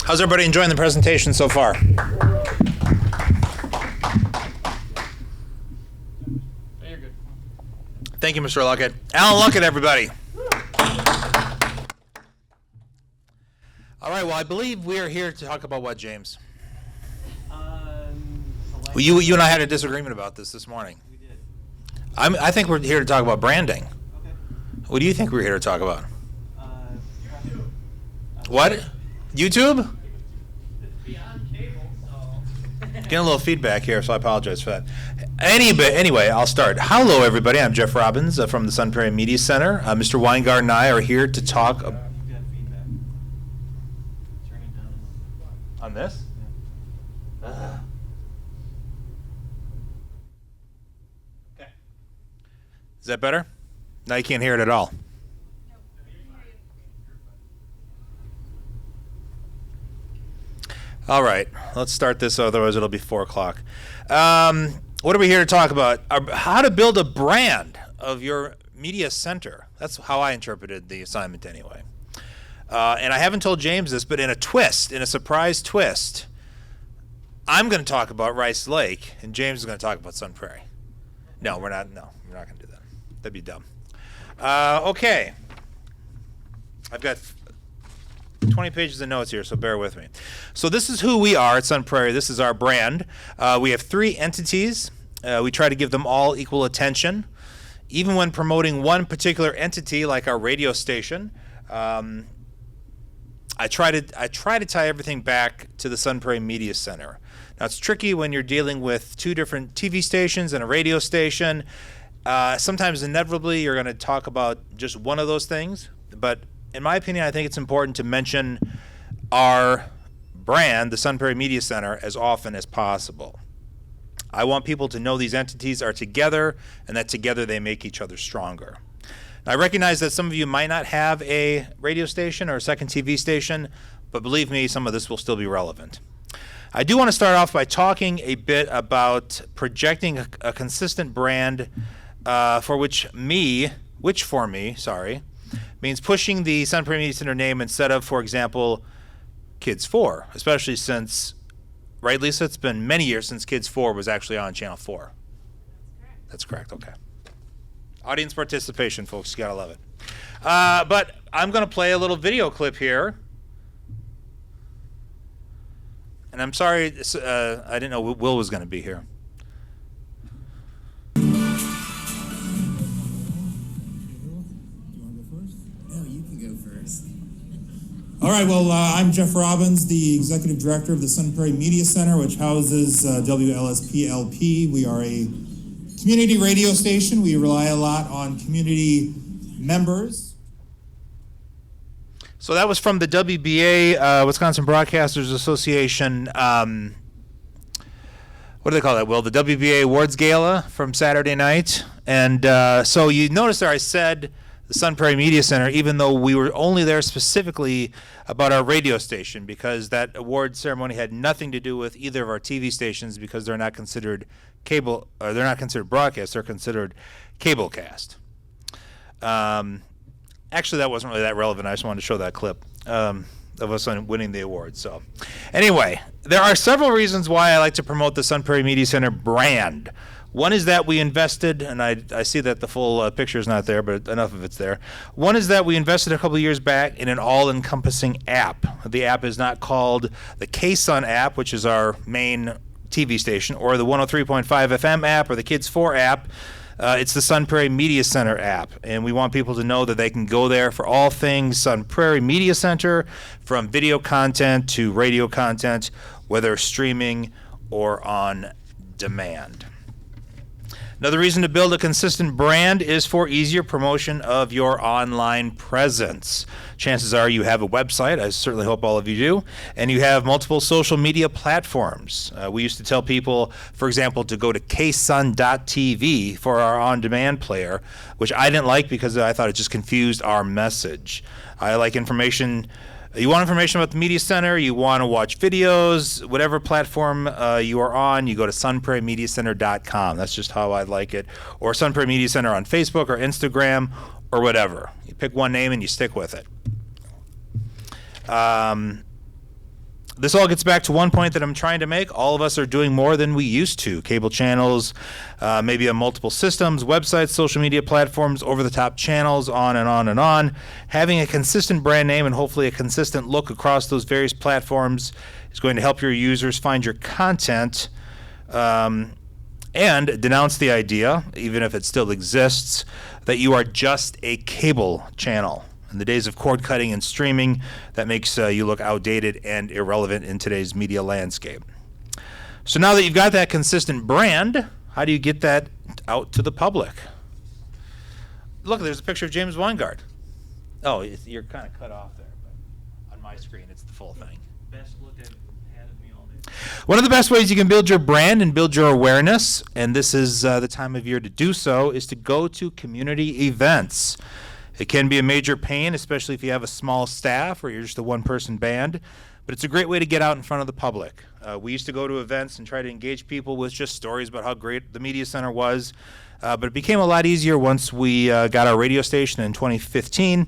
How's everybody enjoying the presentation so far? You're good. Thank you, Mr. Luckett. Alan Luckett, everybody. All right, well, I believe we are here to talk about what, James? Well, you and I had a disagreement about this morning. We did. I think we're here to talk about branding. Okay. What do you think we're here to talk about? Traffic. What? YouTube? It's beyond cable, so. Getting a little feedback here, so I apologize for that. Anyway, I'll start. Hello, everybody. I'm Jeff Robbins from the Sun Prairie Media Center. Mr. Wyngaard and I are here to talk You've got feedback. Turn it down. on this. Yeah. Okay. Is that better? Now you can't hear it at all. All right, let's start this, otherwise it'll be 4 o'clock. What are we here to talk about? How to build a brand of your media center. That's how I interpreted the assignment anyway. And I haven't told James this, but in a surprise twist, I'm going to talk about Rice Lake, and James is going to talk about Sun Prairie. No, we're not going to do that. That'd be dumb. Okay. I've got 20 pages of notes here, so bear with me. So this is who we are at Sun Prairie. This is our brand. We have 3 entities. We try to give them all equal attention. Even when promoting one particular entity, like our radio station, I try to tie everything back to the Sun Prairie Media Center. Now, it's tricky when you're dealing with 2 different TV stations and a radio station. Sometimes, inevitably, you're going to talk about just one of those things, but in my opinion, I think it's important to mention our brand, the Sun Prairie Media Center, as often as possible. I want people to know these entities are together and that together they make each other stronger. Now, I recognize that some of you might not have a radio station or a second TV station, but believe me, some of this will still be relevant. I do want to start off by talking a bit about projecting a consistent brand which for me, means pushing the Sun Prairie Media Center name instead of, for example, Kids 4, especially since, right, Lisa? It's been many years since Kids 4 was actually on Channel 4. That's correct, okay. Audience participation, folks, you gotta love it. But I'm gonna play a little video clip here. And I'm sorry, I didn't know Will was gonna be here. All right, well, I'm Jeff Robbins, the Executive Director of the Sun Prairie Media Center, which houses WLSP-LP. We are a community radio station. We rely a lot on community members. So that was from the WBA, Wisconsin Broadcasters Association. What do they call that, Will? The WBA Awards Gala from Saturday night. And so you notice there I said the Sun Prairie Media Center, even though we were only there specifically about our radio station, because that award ceremony had nothing to do with either of our TV stations, because they're not considered cable, or they're not considered broadcast, they're considered cablecast. Actually, that wasn't really that relevant. I just wanted to show that clip of us winning the award. So anyway, there are several reasons why I like to promote the Sun Prairie Media Center brand. One is that we invested, and I see that the full picture is not there, but enough of it's there. One is that we invested a couple of years back in an all-encompassing app. The app is not called the K-Sun app, which is our main TV station, or the 103.5 FM app, or the Kids 4 app. It's the Sun Prairie Media Center app, and we want people to know that they can go there for all things Sun Prairie Media Center, from video content to radio content, whether streaming or on demand. Another reason to build a consistent brand is for easier promotion of your online presence. Chances are you have a website, I certainly hope all of you do, and you have multiple social media platforms. We used to tell people, for example, to go to ksun.tv for our on-demand player, which I didn't like because I thought it just confused our message. I like information. You want information about the Media Center, you want to watch videos, whatever platform you are on, you go to sunprairiemediacenter.com. That's just how I like it. Or Sun Prairie Media Center on Facebook or Instagram or whatever. You pick one name and you stick with it. This all gets back to one point that I'm trying to make. All of us are doing more than we used to. Cable channels, maybe on multiple systems, websites, social media platforms, over-the-top channels, on and on and on. Having a consistent brand name and hopefully a consistent look across those various platforms is going to help your users find your content and denounce the idea, even if it still exists, that you are just a cable channel. In the days of cord cutting and streaming, that makes you look outdated and irrelevant in today's media landscape. So now that you've got that consistent brand, how do you get that out to the public? Look, there's a picture of James Wyngaard. Oh, you're kind of cut off there, but on my screen it's the full thing. Best look I've had of me all day. One of the best ways you can build your brand and build your awareness, and this is the time of year to do so, is to go to community events. It can be a major pain, especially if you have a small staff or you're just a one-person band, but it's a great way to get out in front of the public. We used to go to events and try to engage people with just stories about how great the media center was, but it became a lot easier once we got our radio station in 2015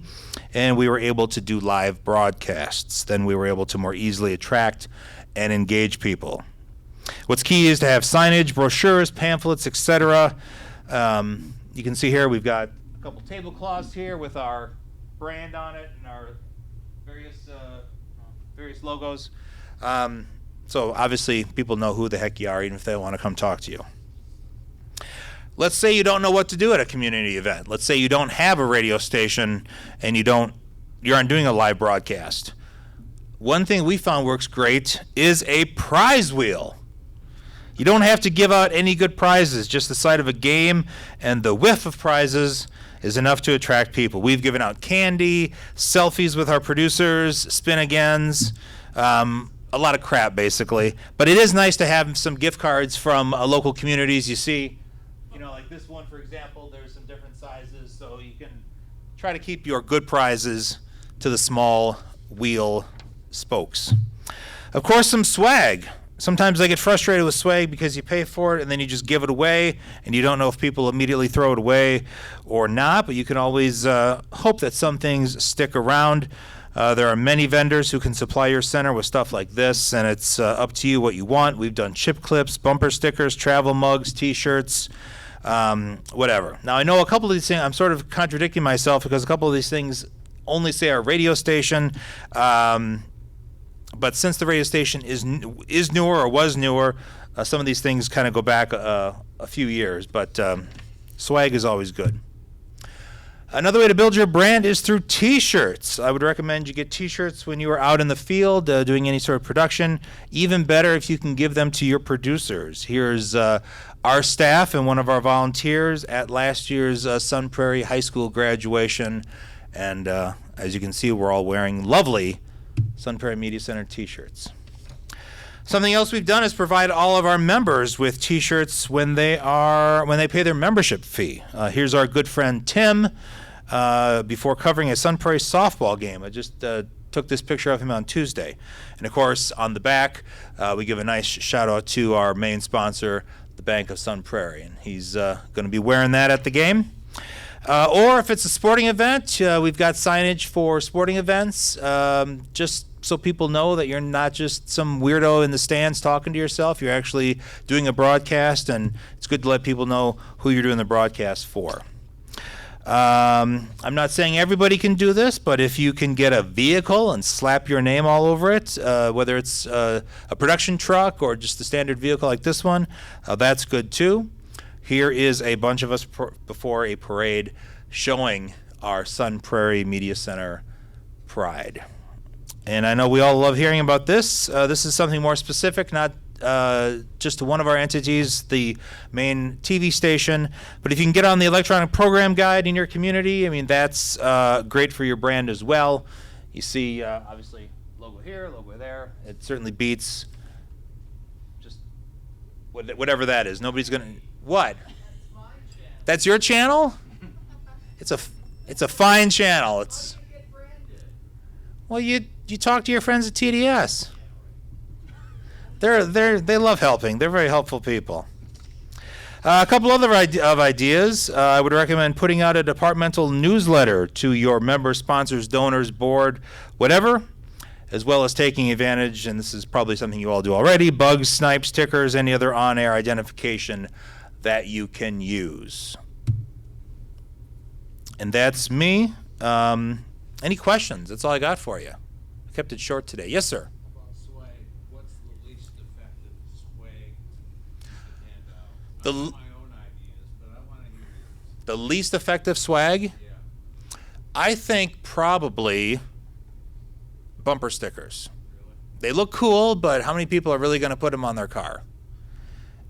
and we were able to do live broadcasts. Then we were able to more easily attract and engage people. What's key is to have signage, brochures, pamphlets, etc. You can see here we've got a couple tablecloths here with our brand on it and our various logos. So obviously people know who the heck you are, even if they want to come talk to you. Let's say you don't know what to do at a community event. Let's say you don't have a radio station and you aren't doing a live broadcast. One thing we found works great is a prize wheel. You don't have to give out any good prizes. Just the sight of a game and the whiff of prizes is enough to attract people. We've given out candy, selfies with our producers, spin-agains, a lot of crap basically. But it is nice to have some gift cards from local communities. You see, like this one, for example, there's some different sizes, so you can try to keep your good prizes to the small wheel spokes. Of course, some swag. Sometimes I get frustrated with swag because you pay for it and then you just give it away and you don't know if people immediately throw it away or not, but you can always hope that some things stick around. There are many vendors who can supply your center with stuff like this, and it's up to you what you want. We've done chip clips, bumper stickers, travel mugs, t-shirts, whatever. Now I know a couple of these things, I'm sort of contradicting myself because a couple of these things only say our radio station, but since the radio station is newer or was newer, some of these things kind of go back a few years, but swag is always good. Another way to build your brand is through t-shirts. I would recommend you get t-shirts when you are out in the field doing any sort of production. Even better if you can give them to your producers. Here's our staff and one of our volunteers at last year's Sun Prairie High School graduation. And as you can see, we're all wearing lovely Sun Prairie Media Center t-shirts. Something else we've done is provide all of our members with t-shirts when they pay their membership fee. Here's our good friend Tim before covering a Sun Prairie softball game. I just took this picture of him on Tuesday. And of course, on the back, we give a nice shout out to our main sponsor, the Bank of Sun Prairie. And he's going to be wearing that at the game. Or if it's a sporting event, we've got signage for sporting events, just so people know that you're not just some weirdo in the stands talking to yourself. You're actually doing a broadcast, and it's good to let people know who you're doing the broadcast for. I'm not saying everybody can do this, but if you can get a vehicle and slap your name all over it, whether it's a production truck or just a standard vehicle like this one, that's good too. Here is a bunch of us before a parade showing our Sun Prairie Media Center pride. And I know we all love hearing about this. This is something more specific, not just to one of our entities, the main TV station. But if you can get on the electronic program guide in your community, I mean, that's great for your brand as well. You see, obviously, logo here, logo there. It certainly beats just whatever that is. Nobody's going to... What? That's my channel. That's your channel? It's a fine channel. It's... How do you get branded? Well, you talk to your friends at TDS. They love helping. They're very helpful people. A couple other ideas. I would recommend putting out a departmental newsletter to your members, sponsors, donors, board, whatever. as well as taking advantage, and this is probably something you all do already, bugs, snipes, tickers, any other on-air identification that you can use. And that's me. Any questions? That's all I got for you. I kept it short today. Yes, sir. About swag, what's the least effective swag to hand out? The I l- have my own ideas, but I want to hear yours. The least effective swag? Yeah. I think probably bumper stickers. Really? They look cool, but how many people are really going to put them on their car?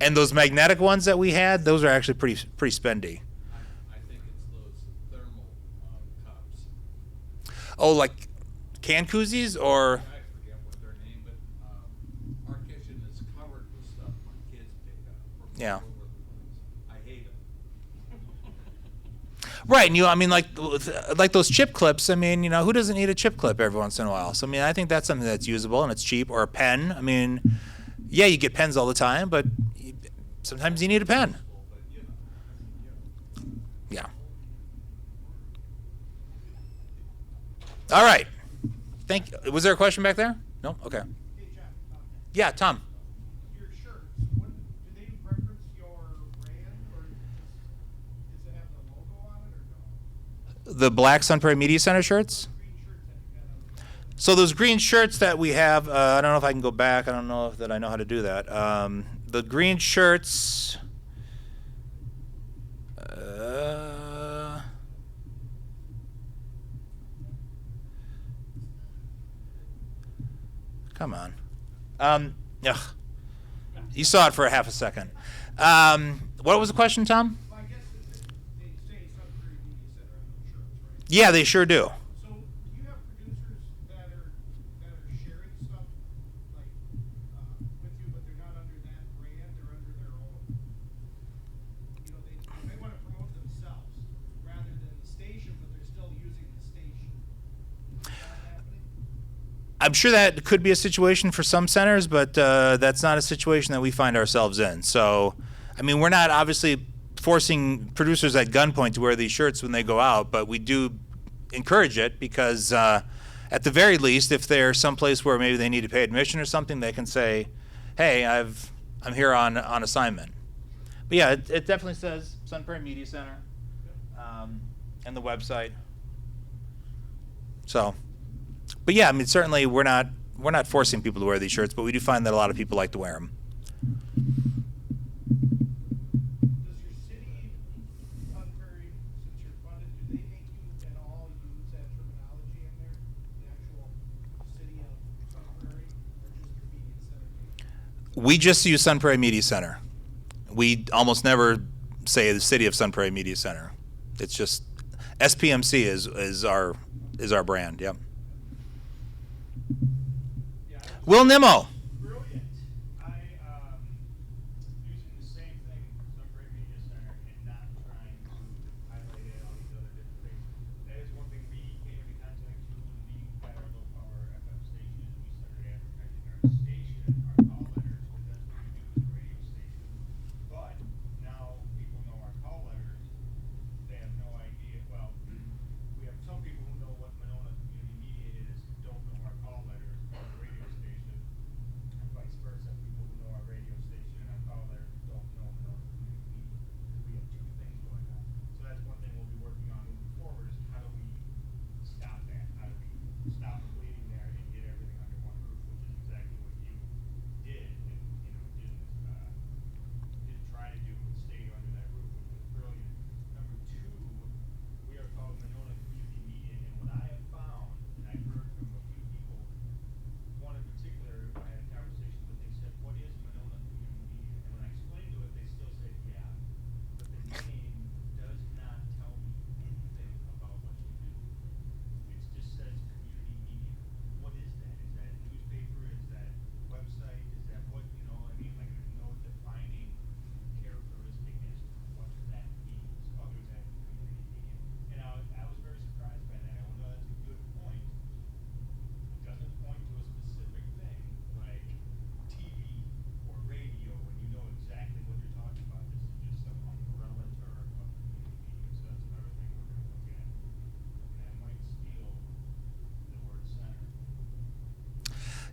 And those magnetic ones that we had, those are actually pretty spendy. I think it's those thermal cups. Oh, like can koozies or? I forget what they're named, but our kitchen is covered with stuff my kids pick up from Yeah. all over the place. I hate them. Right, and I mean, like those chip clips. I mean, who doesn't need a chip clip every once in a while? So I mean, I think that's something that's usable and it's cheap. Or a pen. I mean, yeah, you get pens all the time, but sometimes you need a pen. But Yeah. All right. Thank you. Was there a question back there? No? Okay. Hey, Jeff, Yeah, Tom. your shirts, what, do they reference your brand, or does it have the logo on it, or no? The black Sun Prairie Media Center shirts? Green shirts that you got on. So those green shirts that we have, I don't know if I can go back. I don't know that I know how to do that. The green shirts. Come on. Ugh. You saw it for a half a second. What was the question, Tom? Well, I guess they say Sun Prairie Media Center on those shirts, right? Yeah, they sure do. So, do you have producers that are sharing stuff, like, with you, but they're not under that brand, they're under their own? You know, they want to promote themselves rather than the station, but they're still using the station. Is that happening? I'm sure that could be a situation for some centers, but that's not a situation that we find ourselves in. So, I mean, we're not obviously forcing producers at gunpoint to wear these shirts when they go out, but we do encourage it because, at the very least, if they're someplace where maybe they need to pay admission or something, they can say, "Hey, I'm here on assignment." But yeah, it definitely says Sun Prairie Media Center, and the website. So. But yeah, I mean, certainly we're not forcing people to wear these shirts, but we do find that a lot of people like to wear them. Does your city, Sun Prairie, since you're funded, do they make you at all use that terminology in there? The actual city of Sun Prairie, or just the media center? We just use Sun Prairie Media Center. We almost never say the city of Sun Prairie Media Center. It's just SPMC is our brand. Yep. Yeah, Will Nimmo. Brilliant. Using the same thing, Sun Prairie Media Center, and not trying to highlight it all these other different things. That is one thing we came into contact with when we got our low power FM station, and we started advertising our station, our call letters, because that's what we do as a radio station. But now people know our call letters. They have no idea. Well, we have some people who know what Monona Community Media is, don't know our call letters, our radio station.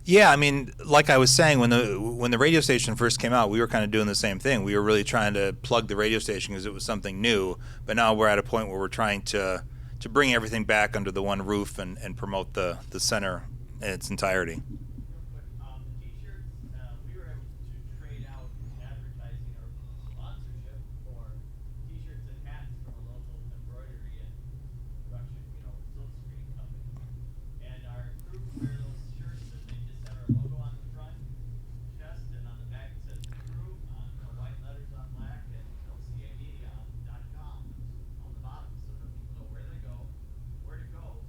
Yeah, I mean, like I was saying, when the radio station first came out, we were kind of doing the same thing. We were really trying to plug the radio station because it was something new. But now we're at a point where we're trying to bring everything back under the one roof and promote the center in its entirety. The t-shirts, we were able to trade out advertising or sponsorship for t-shirts and hats from a local embroidery and production, silk screen company. And our crew would wear those shirts and they just have our logo on the front chest, and on the back it says crew on white letters on black, and lcamedia.com on the bottom, so that people know where they go, where to go.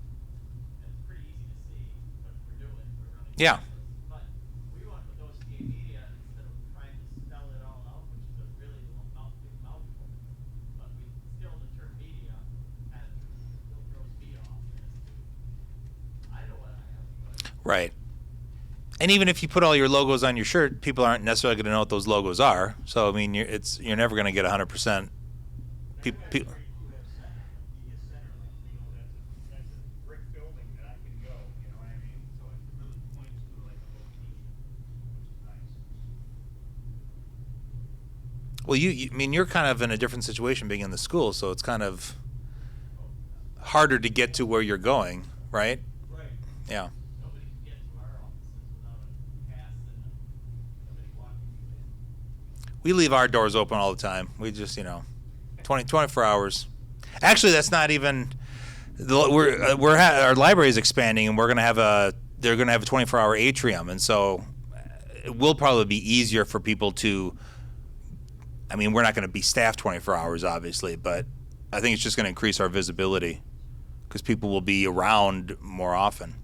And it's pretty easy to see what we're doing. We're running. Yeah. But we want with those CA media instead of trying to spell it all out, which is a really big mouthful. But we still the term media kind of still throws me off as to I know what I am, but Right. And even if you put all your logos on your shirt, people aren't necessarily going to know what those logos are. So I mean, you're never going to get 100%. People. Where you have center, like media center, that's a brick building that I can go, you know what I mean? So it really points to like a location, which is nice. Well, I mean, you're kind of in a different situation being in the school, so it's kind of harder to get to where you're going, right? right. Yeah. Nobody can get to our offices without a pass and somebody walking you in. We leave our doors open all the time. We just, 24 hours. Actually, that's not even. Our library is expanding, and they're going to have a 24-hour atrium, and so it will probably be easier for people to. I mean, we're not going to be staffed 24 hours, obviously, but I think it's just going to increase our visibility because people will be around more often.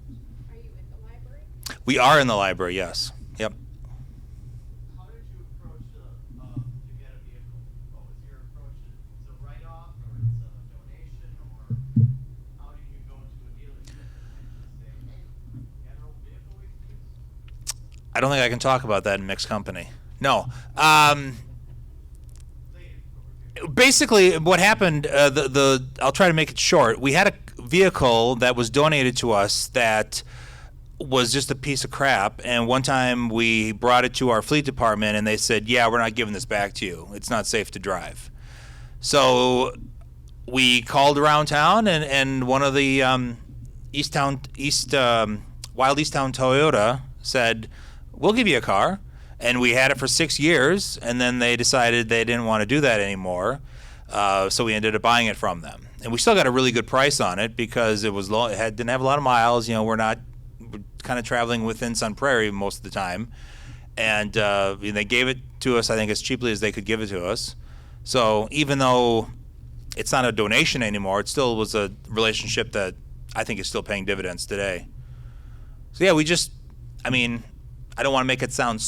Are you in the library? We are in the library, yes. Yep. How did you approach to get a vehicle? What was your approach? It's a write-off, or it's a donation, or how do you go to a dealership and say, hey, you got an old vehicle we can use? I don't think I can talk about that in mixed company. No. Basically, what happened, I'll try to make it short. We had a vehicle that was donated to us that was just a piece of crap, and one time we brought it to our fleet department, and they said, yeah, we're not giving this back to you. It's not safe to drive. So we called around town, and one of the Wild East Town Toyota said, we'll give you a car. And we had it for 6 years, and then they decided they didn't want to do that anymore. So we ended up buying it from them. And we still got a really good price on it because it was low, didn't have a lot of miles. We're kind of traveling within Sun Prairie most of the time. And they gave it to us, I think, as cheaply as they could give it to us. So even though it's not a donation anymore, it still was a relationship that I think is still paying dividends today. So yeah, I don't want to make it sound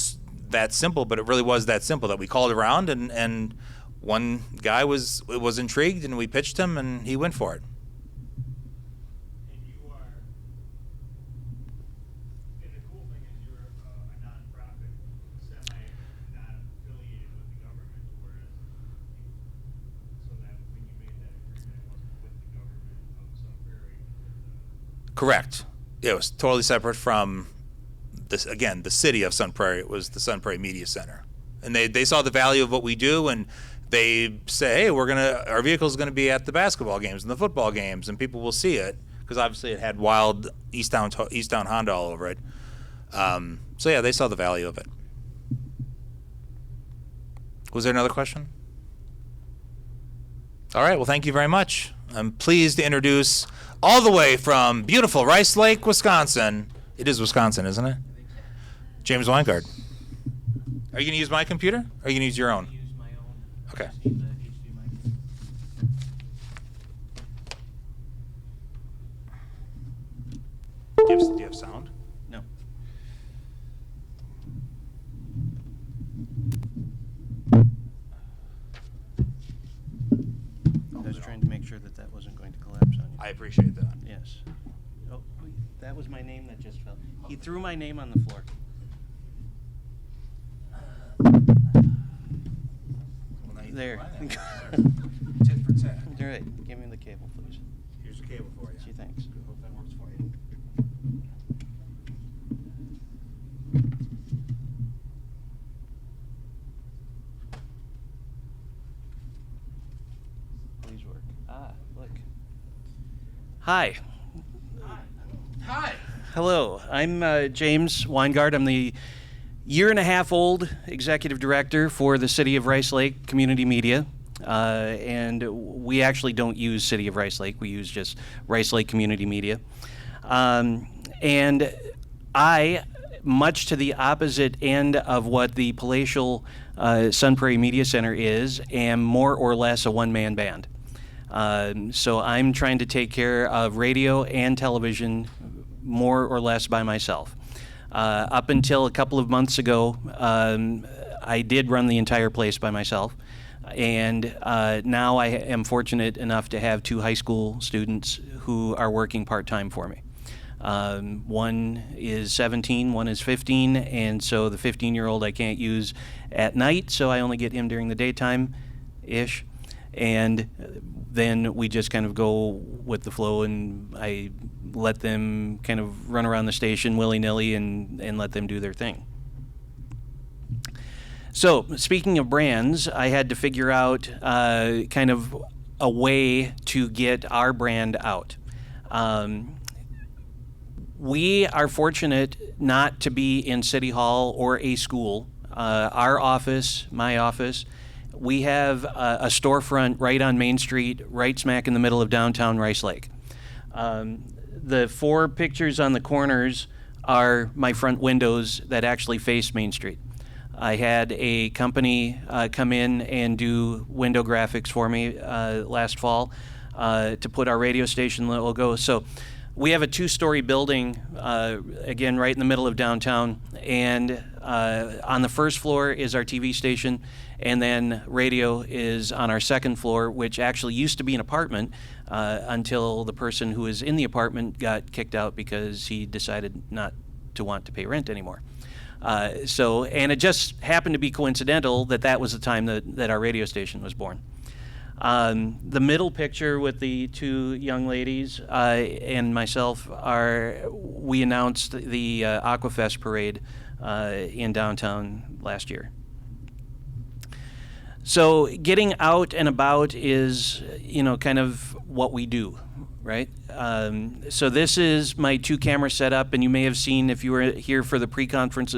that simple, but it really was that simple that we called around and one guy was intrigued and we pitched him and he went for it. And the cool thing is you're a nonprofit, non-affiliated with the government, whereas, so that when you made that agreement, it wasn't with the government of Sun Prairie. Correct. It was totally separate from this, again, the city of Sun Prairie. It was the Sun Prairie Media Center. And they saw the value of what we do, and they say, hey, our vehicle's gonna be at the basketball games and the football games, and people will see it, because obviously it had Wild East Town Honda all over it. So yeah, they saw the value of it. Was there another question? All right, well, thank you very much. I'm pleased to introduce, all the way from beautiful Rice Lake, Wisconsin. It is Wisconsin, isn't it? James Wyngaard. Are you going to use my computer? Or are you going to use your own? Use my own. Okay. Just need the HDMI. Do you have sound? No. I was trying to make sure that wasn't going to collapse on you. I appreciate that. Yes. Oh, that was my name that just fell. He threw my name on the floor. There. Tit for tat. All right, give me the cable, please. Here's the cable for you. Gee, thanks. Hope that works for you. Hi. Hi. Hello. I'm James Wyngaard. I'm the year-and-a-half-old executive director for the City of Rice Lake Community Media. And we actually don't use City of Rice Lake. We use just Rice Lake Community Media. And I, much to the opposite end of what the palatial Sun Prairie Media Center is, am more or less a one-man band. So I'm trying to take care of radio and television more or less by myself. Up until a couple of months ago, I did run the entire place by myself. And now I am fortunate enough to have 2 high school students who are working part-time for me. One is 17, one is 15, and so the 15-year-old I can't use at night, so I only get him during the daytime-ish. And then we just kind of go with the flow, and I let them kind of run around the station willy-nilly and let them do their thing. So, speaking of brands, I had to figure out kind of a way to get our brand out. We are fortunate not to be in City Hall or a school. Our office, my office, we have a storefront right on Main Street, right smack in the middle of downtown Rice Lake. The 4 pictures on the corners are my front windows that actually face Main Street. I had a company come in and do window graphics for me last fall to put our radio station logo. So we have a 2-story building, again, right in the middle of downtown. And on the first floor is our TV station, and then radio is on our second floor, which actually used to be an apartment until the person who was in the apartment got kicked out because he decided not to want to pay rent anymore. And it just happened to be coincidental that that was the time that our radio station was born. The middle picture with the 2 young ladies and myself we announced the Aquafest parade in downtown last year. So getting out and about is, kind of what we do, right? So this is my 2-camera setup, and you may have seen, if you were here for the pre-conference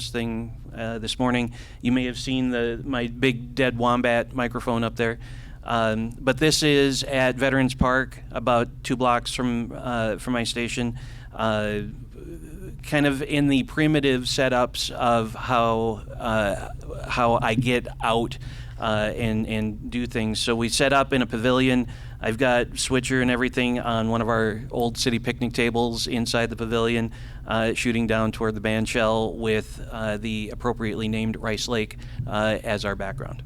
thing this morning, you may have seen my big dead wombat microphone up there. But this is at Veterans Park, about 2 blocks from my station, kind of in the primitive setups of how I get out and do things. So we set up in a pavilion. I've got switcher and everything on one of our old city picnic tables inside the pavilion, shooting down toward the band shell with the appropriately named Rice Lake as our background.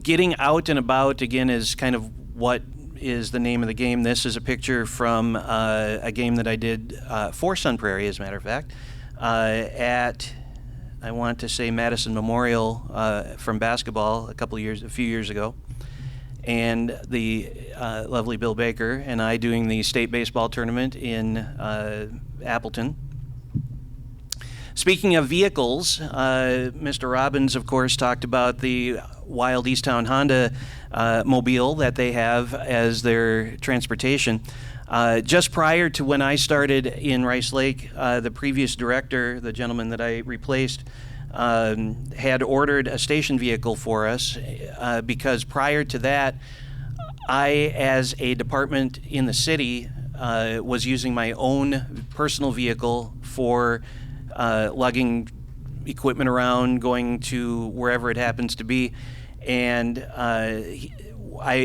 Getting out and about, again, is kind of what is the name of the game. This is a picture from a game that I did for Sun Prairie, as a matter of fact, at, I want to say, Madison Memorial from basketball a few years ago. And the lovely Bill Baker and I doing the state baseball tournament in Appleton. Speaking of vehicles, Mr. Robbins, of course, talked about the Wild Easttown Honda mobile that they have as their transportation. Just prior to when I started in Rice Lake, the previous director, the gentleman that I replaced, had ordered a station vehicle for us because prior to that, I, as a department in the city, was using my own personal vehicle for lugging equipment around, going to wherever it happens to be, and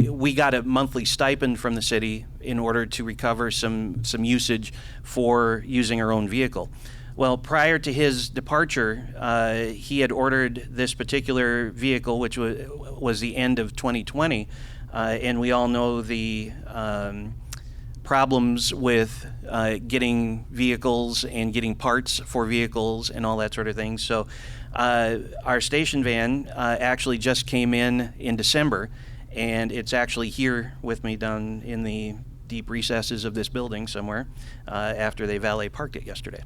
we got a monthly stipend from the city in order to recover some usage for using our own vehicle. Well, prior to his departure, he had ordered this particular vehicle, which was the end of 2020, and we all know the problems with getting vehicles and getting parts for vehicles and all that sort of thing. So our station van actually just came in December, and it's actually here with me down in the deep recesses of this building somewhere after they valet parked it yesterday.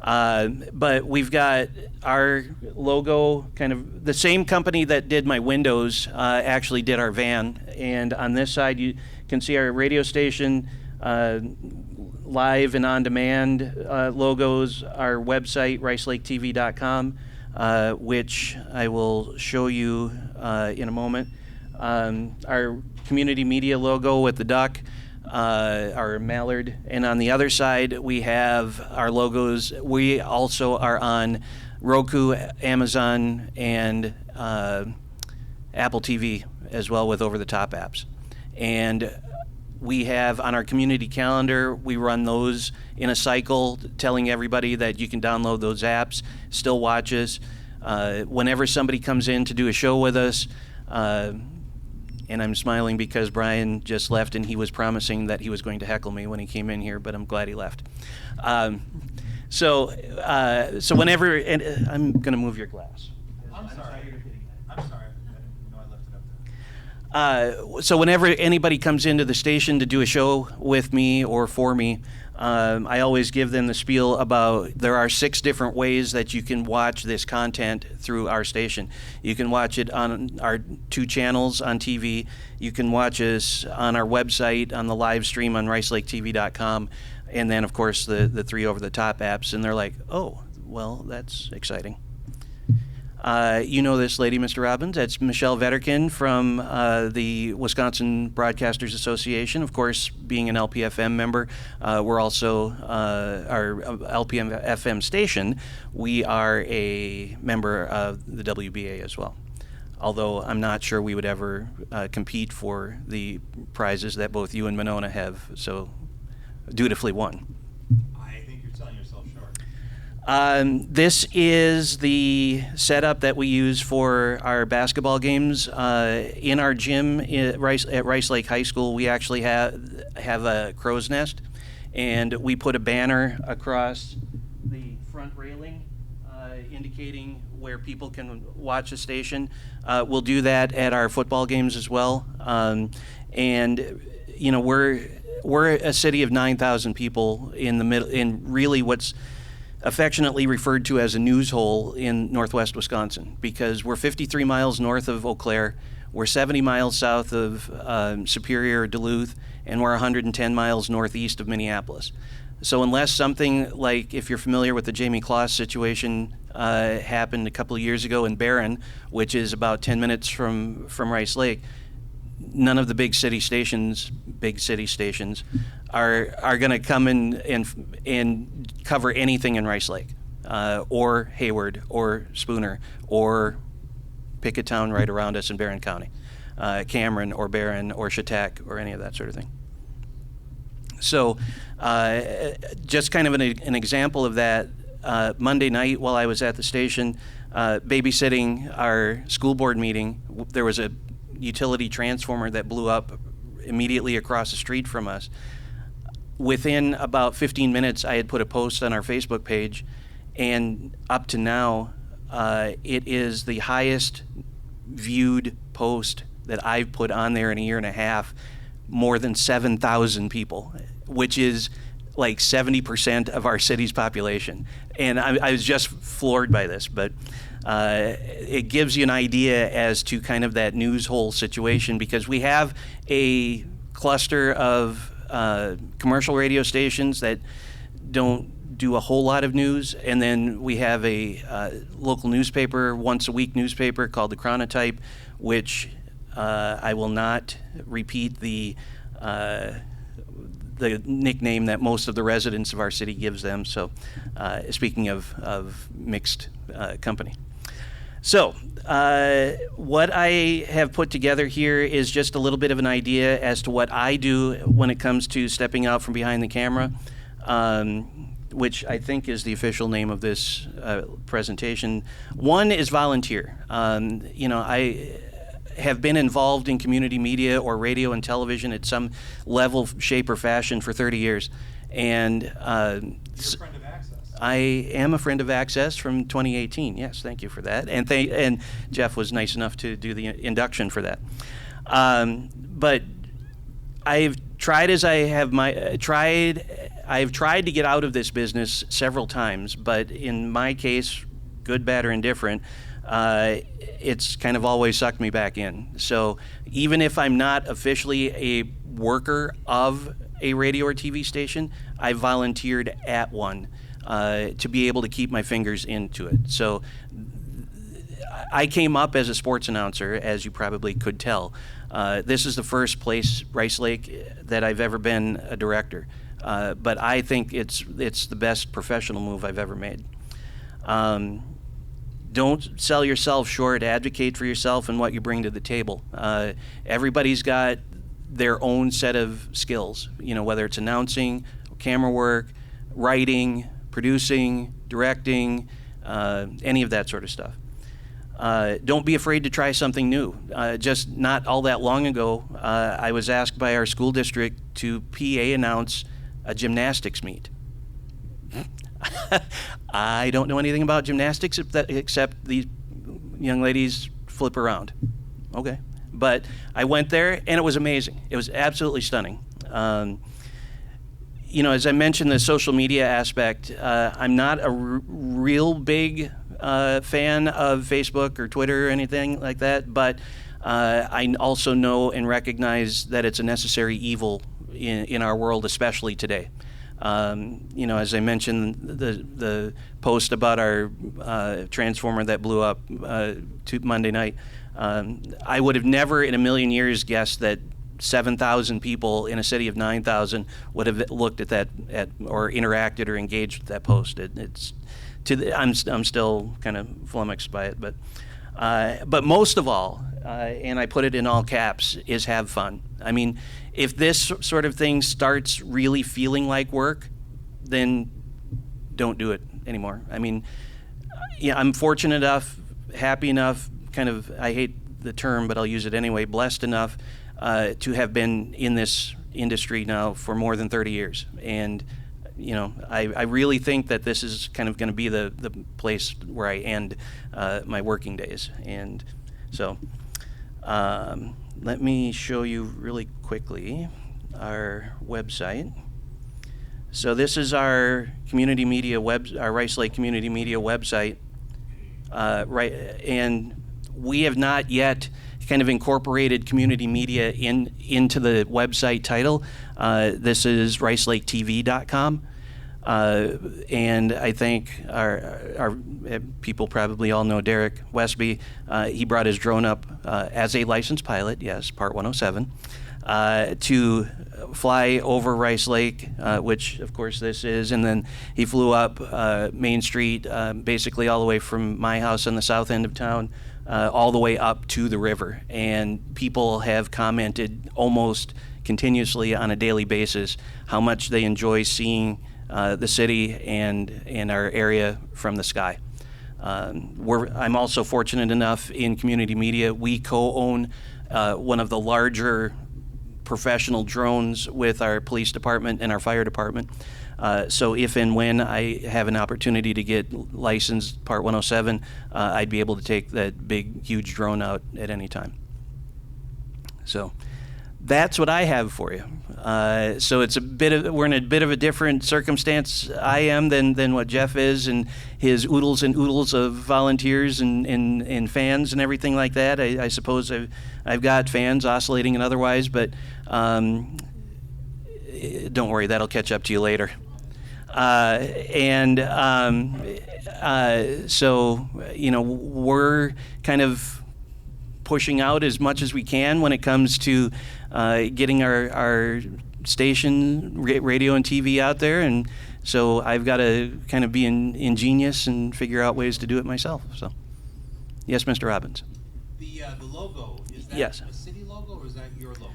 But we've got our logo, kind of the same company that did my windows actually did our van. And on this side, you can see our radio station, live and on-demand logos, our website, ricelaketv.com, which I will show you in a moment. Our community media logo with the duck, our mallard, and on the other side we have our logos. We also are on Roku, Amazon, and Apple TV as well with over-the-top apps. And we have on our community calendar, we run those in a cycle, telling everybody that you can download those apps, still watch us. Whenever somebody comes in to do a show with us, and I'm smiling because Brian just left and he was promising that he was going to heckle me when he came in here, but I'm glad he left. So whenever, and I'm going to move your glass. I'm sorry. I didn't know I left it up there. So whenever anybody comes into the station to do a show with me or for me, I always give them the spiel about there are 6 different ways that you can watch this content through our station. You can watch it on our 2 channels on TV. You can watch us on our website, on the live stream on ricelaketv.com, and then, of course, the 3 over-the-top apps. And they're like, oh, well, that's exciting. You know this lady, Mr. Robbins. That's Michelle Vetterkin from the Wisconsin Broadcasters Association. Of course, being an LPFM member, we're also our LPFM station. We are a member of the WBA as well. Although I'm not sure we would ever compete for the prizes that both you and Monona have so dutifully won. I think you're selling yourself short. This is the setup that we use for our basketball games. In our gym at Rice Lake High School, we actually have a crow's nest, and we put a banner across the front railing indicating where people can watch the station. We'll do that at our football games as well. And you know, we're a city of 9,000 people in the middle, in really what's affectionately referred to as a news hole in northwest Wisconsin, because we're 53 miles north of Eau Claire, we're 70 miles south of Superior, Duluth, and we're 110 miles northeast of Minneapolis. So unless something like, if you're familiar with the Jamie Kloss situation, happened a couple of years ago in Barron, which is about 10 minutes from Rice Lake, none of the big city stations are going to come in and cover anything in Rice Lake, or Hayward, or Spooner, or pick a town right around us in Barron County, Cameron, or Barron, or Chautauqua, or any of that sort of thing. So just kind of an example of that, Monday night while I was at the station babysitting our school board meeting, there was a utility transformer that blew up immediately across the street from us. Within about 15 minutes, I had put a post on our Facebook page, and up to now, it is the highest viewed post that I've put on there in a year and a half, more than 7,000 people, which is like 70% of our city's population. And I was just floored by this, but it gives you an idea as to kind of that news hole situation, because we have a cluster of commercial radio stations that don't do a whole lot of news, and then we have a local newspaper, once a week newspaper called the Chronotype, which I will not repeat the nickname that most of the residents of our city gives them. So speaking of mixed company. So what I have put together here is just a little bit of an idea as to what I do when it comes to stepping out from behind the camera, which I think is the official name of this presentation. One is volunteer. You know, I have been involved in community media or radio and television at some level, shape, or fashion for 30 years. And You're a friend of Access. I am a friend of Access from 2018. Yes, thank you for that. And Jeff was nice enough to do the induction for that. But I've tried I've tried to get out of this business several times, but in my case, good, bad, or indifferent, it's kind of always sucked me back in. So even if I'm not officially a worker of a radio or TV station, I volunteered at one to be able to keep my fingers into it. So I came up as a sports announcer, as you probably could tell. This is the first place, Rice Lake, that I've ever been a director. But I think it's the best professional move I've ever made. Don't sell yourself short. Advocate for yourself and what you bring to the table. Everybody's got their own set of skills, whether it's announcing, camera work, writing, producing, directing, any of that sort of stuff. Don't be afraid to try something new. Just not all that long ago, I was asked by our school district to PA announce a gymnastics meet. I don't know anything about gymnastics except these young ladies flip around. Okay. But I went there, and it was amazing. It was absolutely stunning. As I mentioned, the social media aspect, I'm not a real big fan of Facebook or Twitter or anything like that, but I also know and recognize that it's a necessary evil in our world, especially today. As I mentioned, the post about our transformer that blew up Monday night, I would have never in a million years guessed that 7,000 people in a city of 9,000 would have looked at that or interacted or engaged with that post. I'm still kind of flummoxed by it, but most of all, and I put it in all caps, is have fun. I mean, if this sort of thing starts really feeling like work, then don't do it anymore. I mean, I'm fortunate enough, happy enough, I hate the term, but I'll use it anyway, blessed enough to have been in this industry now for more than 30 years. And, I really think that this is kind of going to be the place where I end my working days. And so let me show you really quickly our website. So this is our community media our Rice Lake Community Media website, and we have not yet kind of incorporated community media into the website title. This is ricelaketv.com. And I think our people probably all know Derek Westby. He brought his drone up as a licensed pilot, yes, Part 107, to fly over Rice Lake, which of course this is, and then he flew up Main Street, basically all the way from my house on the south end of town, all the way up to the river. And people have commented almost continuously on a daily basis how much they enjoy seeing the city and our area from the sky. I'm also fortunate enough in community media, we co-own one of the larger professional drones with our police department and our fire department. So if and when I have an opportunity to get licensed Part 107, I'd be able to take that big, huge drone out at any time. So that's what I have for you. So it's we're in a bit of a different circumstance I am than what Jeff is, and his oodles and oodles of volunteers and fans and everything like that. I suppose I've got fans oscillating and otherwise, but don't worry, that'll catch up to you later. So, we're kind of pushing out as much as we can when it comes to getting our station, radio and TV out there, and so I've got to kind of be ingenious and figure out ways to do it myself. So, yes, Mr. Robbins. The logo, is that Yes. a city logo or is that your logo?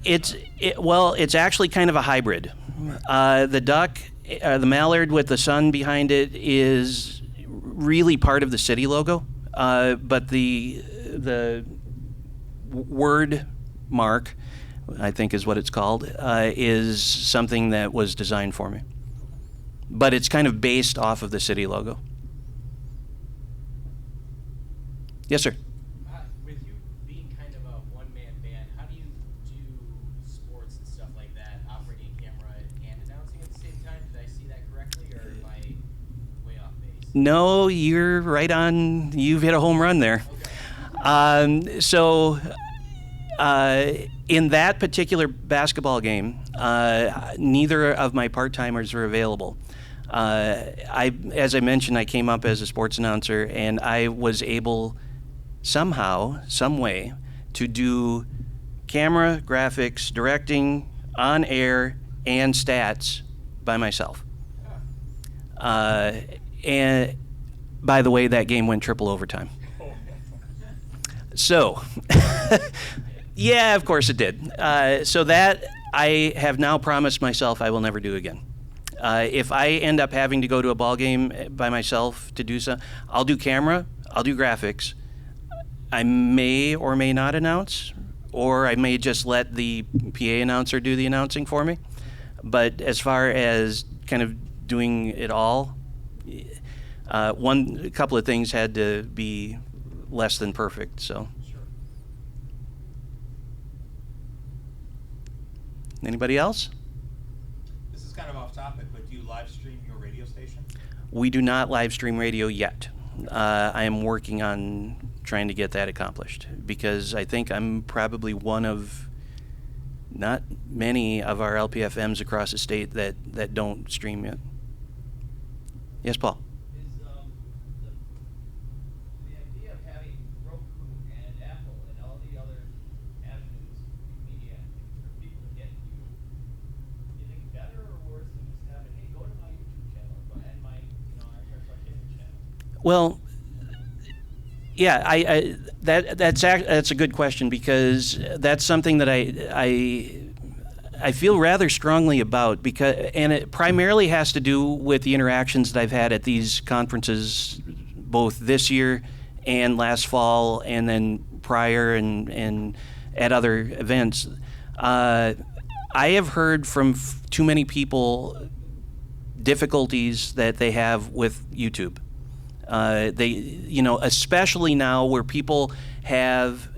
It's actually kind of a hybrid. The duck, the mallard with the sun behind it, is really part of the city logo, but the word mark, I think is what it's called, is something that was designed for me. But it's kind of based off of the city logo. Yes, sir. With you being kind of a one-man band, how do you do sports and stuff like that, operating a No, you're right on. You've hit a home run there. In that particular basketball game, neither of my part-timers were available. As I mentioned, I came up as a sports announcer, and I was able somehow, some way, to do camera, graphics, directing, on air, and stats by myself. And by the way, that game went triple overtime. So, yeah, of course it did. So that I have now promised myself I will never do again. If I end up having to go to a ball game by myself to do so, I'll do camera, I'll do graphics. I may or may not announce, or I may just let the PA announcer do the announcing for me. But as far as kind of doing it all, a couple of things had to be less than perfect. So, anybody else? This is kind of off topic, but do you live stream your radio station? We do not live stream radio yet. I am working on trying to get that accomplished because I think I'm probably one of not many of our LPFMs across the state that don't stream yet. Yes, Paul? Is the idea of having Roku and Apple and all the other avenues in media for people to get you think better or worse than just having, hey, go to my YouTube channel, go ahead my, our kids channel? Well, yeah, that's a good question because that's something that I feel rather strongly about and it primarily has to do with the interactions that I've had at these conferences, both this year and last fall, and then prior and at other events. I have heard from too many people difficulties that they have with YouTube. Especially now where people have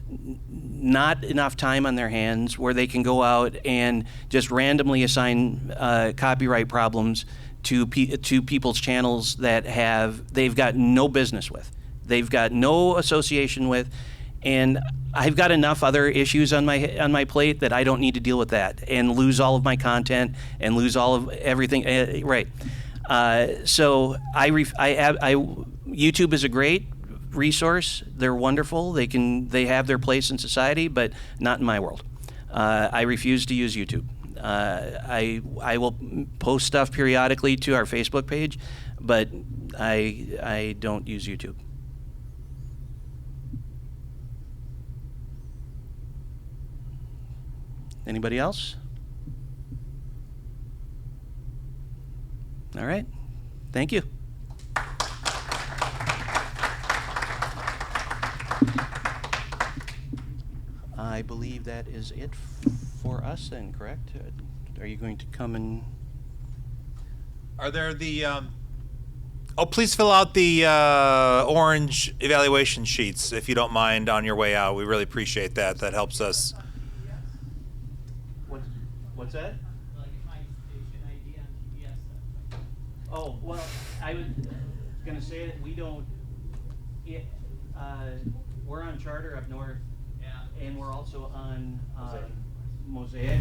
not enough time on their hands, where they can go out and just randomly assign copyright problems to people's channels that they've got no business with, they've got no association with, and I've got enough other issues on my plate that I don't need to deal with that and lose all of my content and lose all of everything. Right. So YouTube is a great resource. They're wonderful. They have their place in society, but not in my world. I refuse to use YouTube. I will post stuff periodically to our Facebook page, but I don't use YouTube. Anybody else? All right. Thank you. I believe that is it for us then, correct? Are you going to come and... Are there the... please fill out the orange evaluation sheets, if you don't mind, on your way out. We really appreciate that. That helps us. What's that? Like my station ID on TBS stuff. Oh, well, I was going to say that we don't... we're on Charter up north. Yeah. And we're also on Mosaic.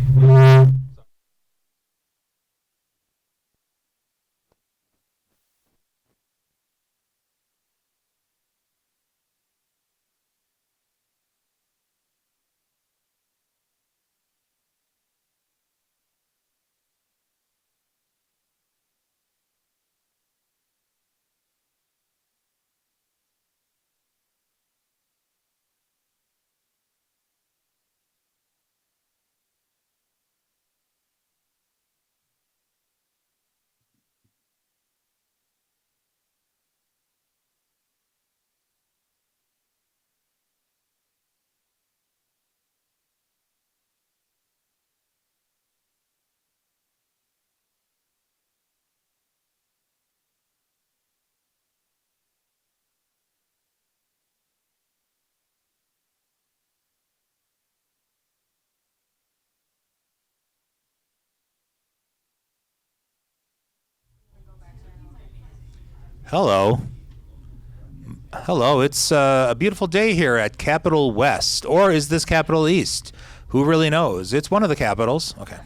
Hello. Hello, it's a beautiful day here at Capitol West. Or is this Capitol East? Who really knows? It's one of the capitals. Okay.